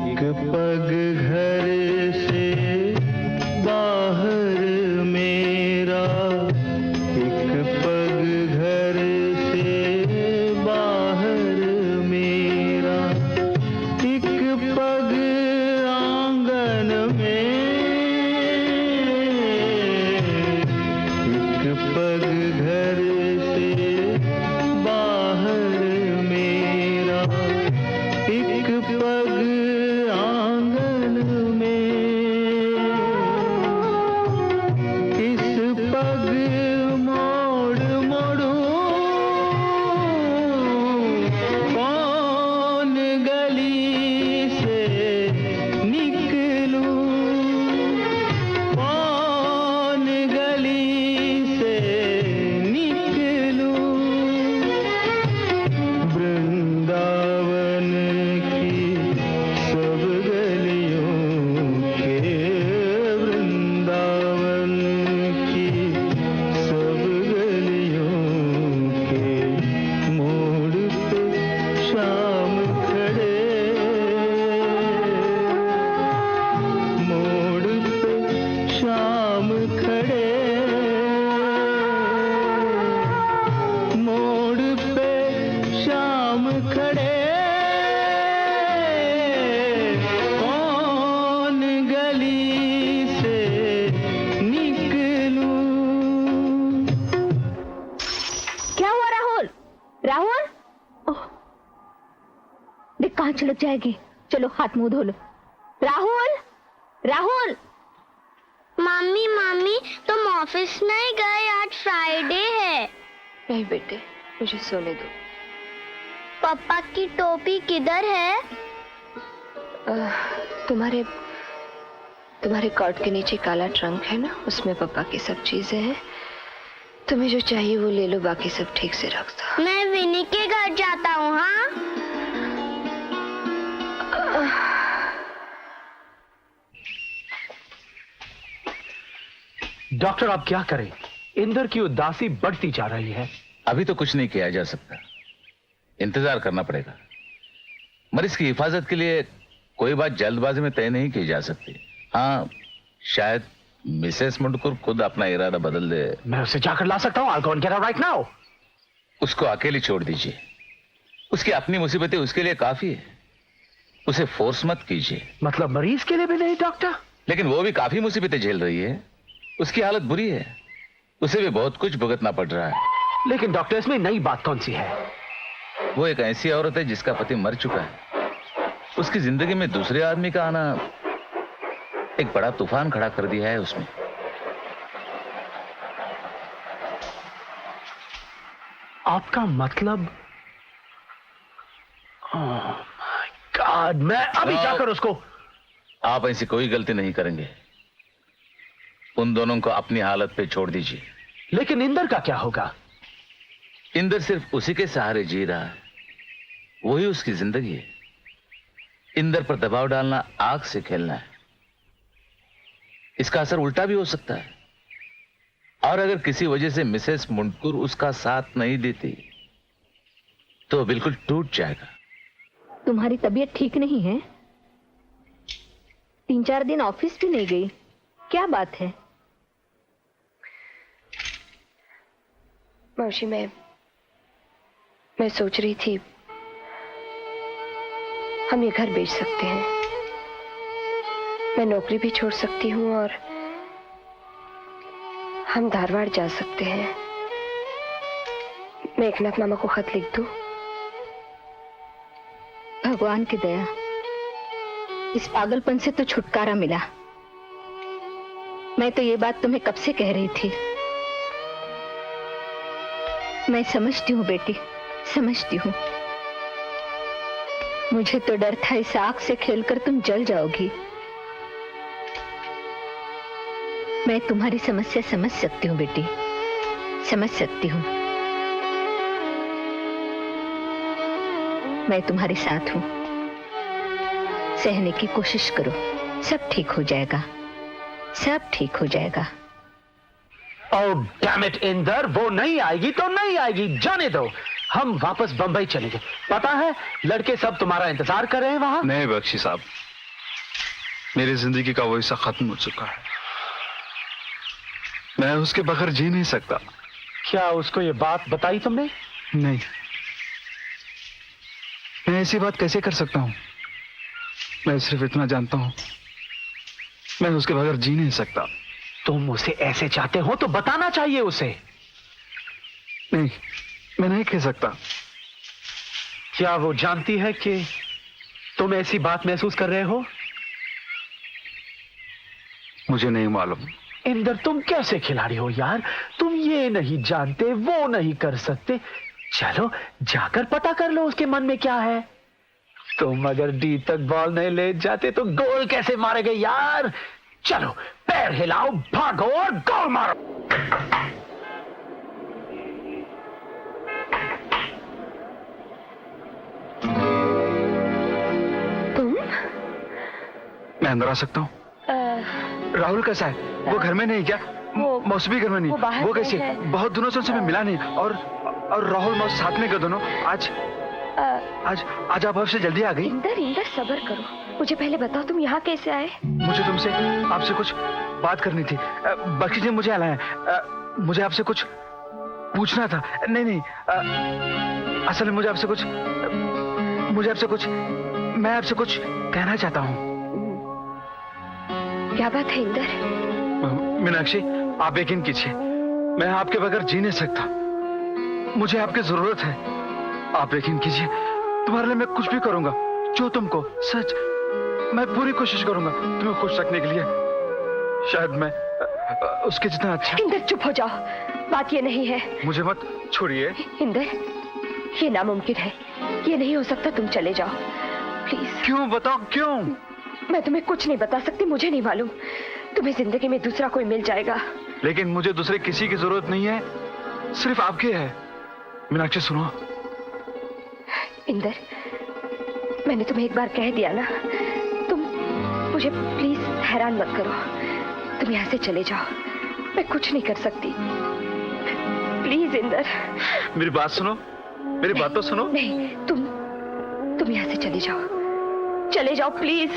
एक पग घर से बाहर मेरा, एक पग घर से बाहर मेरा, एक पग आंगन में, एक पग घर से बाहर मेरा, एक पग आंगन में, इस पग मोड़ मोड़ू कौन गली से निकलूं, कौन गली से निकलूं, वृंदावन की सब गलियों के, वृंदावन की सब गलियों के मोड़ पे शाम खड़े, मोड़ पे शाम खड़े, मोड़ पे शाम खड़े, कौन गली से निकलूं। क्या हुआ राहुल? राहुल, ओह, देख कहाँ छिड़क जाएगी। चलो हाथ मुंह धो लो। राहुल, राहुल। मम्मी मम्मी तुम ऑफिस नहीं गए, आज फ्राइडे है। नहीं बेटे, मुझे सोने दो। पापा की टोपी किधर है? तुम्हारे कोट के नीचे काला ट्रंक है ना, उसमें पापा की सब चीजें हैं। तुम्हें जो चाहिए वो ले लो, बाकी सब ठीक से रख दो। मैं विनी के घर जाता हूँ। हाँ डॉक्टर आप क्या करें? इंदर की उदासी बढ़ती जा रही है। अभी तो कुछ नहीं किया जा सकता, इंतजार करना पड़ेगा। मरीज की हिफाजत के लिए कोई बात जल्दबाजी में तय नहीं की जा सकती। हाँ, शायद मिसेस मुंडकुर खुद अपना इरादा बदल दे। मैं उसे जाकर ला सकता हूँ। I'll go and get her right now. उसको अकेली छोड़ दीजिए। उसकी अपनी मुसीबतें उसके लिए काफी है। उसे फोर्स मत कीजिए। मतलब मरीज के लिए भी नहीं डॉक्टर? लेकिन वो भी काफी मुसीबतें झेल रही है। उसकी हालत बुरी है, उसे भी बहुत कुछ भुगतना पड़ रहा है। लेकिन डॉक्टर इसमें नई बात कौन सी है? वो एक ऐसी औरत है जिसका पति मर चुका है। उसकी जिंदगी में दूसरे आदमी का आना एक बड़ा तूफान खड़ा कर दिया है उसमें। आपका मतलब? ओह माय गॉड, मैं अभी जाकर उसको। आप ऐसी कोई गलती नहीं करेंगे। उन दोनों को अपनी हालत पे छोड़ दीजिए। लेकिन इंदर का क्या होगा? इंदर सिर्फ उसी के सहारे जी रहा है, वही उसकी जिंदगी है। इंदर पर दबाव डालना आग से खेलना है। इसका असर उल्टा भी हो सकता है। और अगर किसी वजह से मिसेस मुंडकुर उसका साथ नहीं देती तो बिल्कुल टूट जाएगा। तुम्हारी तबीयत ठीक नहीं है? 3-4 दिन ऑफिस भी नहीं गई, क्या बात है? मौसी, मैं सोच रही थी हम ये घर बेच सकते हैं। मैं नौकरी भी छोड़ सकती हूँ और हम धारवाड़ जा सकते हैं। मैं एकनाथ मामा को खत लिख दूं? भगवान की दया, इस पागलपन से तो छुटकारा मिला। मैं तो ये बात तुम्हें कब से कह रही थी। मैं समझती हूँ बेटी, समझती हूँ। मुझे तो डर था इस आग से खेलकर तुम जल जाओगी। मैं तुम्हारी समस्या समझ सकती हूँ बेटी, समझ सकती हूँ। मैं तुम्हारे साथ हूँ। सहने की कोशिश करो, सब ठीक हो जाएगा, सब ठीक हो जाएगा। ओह डैम इट इंदर, वो नहीं आएगी तो नहीं आएगी, जाने दो। हम वापस बंबई चलेंगे। पता है लड़के सब तुम्हारा इंतजार कर रहे हैं वहां। नहीं बख्शी साहब, मेरी जिंदगी का वो हिस्सा खत्म हो चुका है। मैं उसके बगैर जी नहीं सकता। क्या उसको ये बात बताई तुमने? नहीं, मैं ऐसी बात कैसे कर सकता हूं? मैं सिर्फ इतना जानता हूं, मैं उसके बगैर जी नहीं सकता। तुम उसे ऐसे चाहते हो तो बताना चाहिए उसे। नहीं, मैं नहीं कह सकता। क्या वो जानती है कि तुम ऐसी बात महसूस कर रहे हो? मुझे नहीं मालूम। इंदर, तुम कैसे खिलाड़ी हो यार? तुम ये नहीं जानते, वो नहीं कर सकते। चलो जाकर पता कर लो उसके मन में क्या है। तुम अगर डी तक बॉल नहीं ले जाते तो गोल कैसे मारेगे यार? चलो पैर हिलाओ, भागो और गोल मारो। तुम? मैं अंदर आ सकता हूँ? राहुल कैसा है? वो घर में नहीं क्या? मौसमी घर में नहीं? वो कैसे? बहुत दिनों से उनसे मैं मिला नहीं। और राहुल मौस साथ में गए दोनों। आज आप आपसे जल्दी आ गई? इंदर सब्र करो, मुझे पहले बताओ तुम यहाँ कैसे आए? मुझे तुमसे आपसे कुछ बात करनी थी। बख्शी जी मुझे लाया। मुझे आपसे कुछ पूछना था। नहीं, असल में मैं आपसे कुछ कहना चाहता हूँ। क्या बात है इंदर? मीनाक्षी, आप यकीन कीजिए, मैं आपके बगैर जी नहीं सकता। मुझे आपकी जरूरत है। आप यकीन कीजिए, तुम्हारे लिए मैं कुछ भी करूंगा। जो तुमको, सच, मैं पूरी कोशिश करूंगा तुम्हें खुश रखने के लिए। शायद मैं उसके जितना अच्छा। इंदर चुप हो जाओ, बात ये नहीं है। मुझे मत छोड़िए। इंदर, ये नामुमकिन है, ये नहीं हो सकता। तुम चले जाओ प्लीज। क्यों? बताओ क्यों? मैं तुम्हें कुछ नहीं बता सकती, मुझे नहीं मालूम। तुम्हें जिंदगी में दूसरा कोई मिल जाएगा। लेकिन मुझे दूसरे किसी की जरूरत नहीं है, सिर्फ आपकी है। मीनाक्षी सुनो। इंदर, मैंने तुम्हें एक बार कह दिया ना, तुम मुझे प्लीज हैरान मत करो। तुम यहाँ से चले जाओ, मैं कुछ नहीं कर सकती। प्लीज इंदर। मेरी बात सुनो, मेरी बात तो सुनो। नहीं, तुम यहाँ से चले जाओ प्लीज।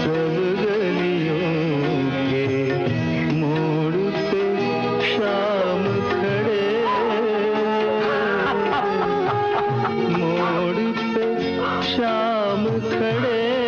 सब खड़े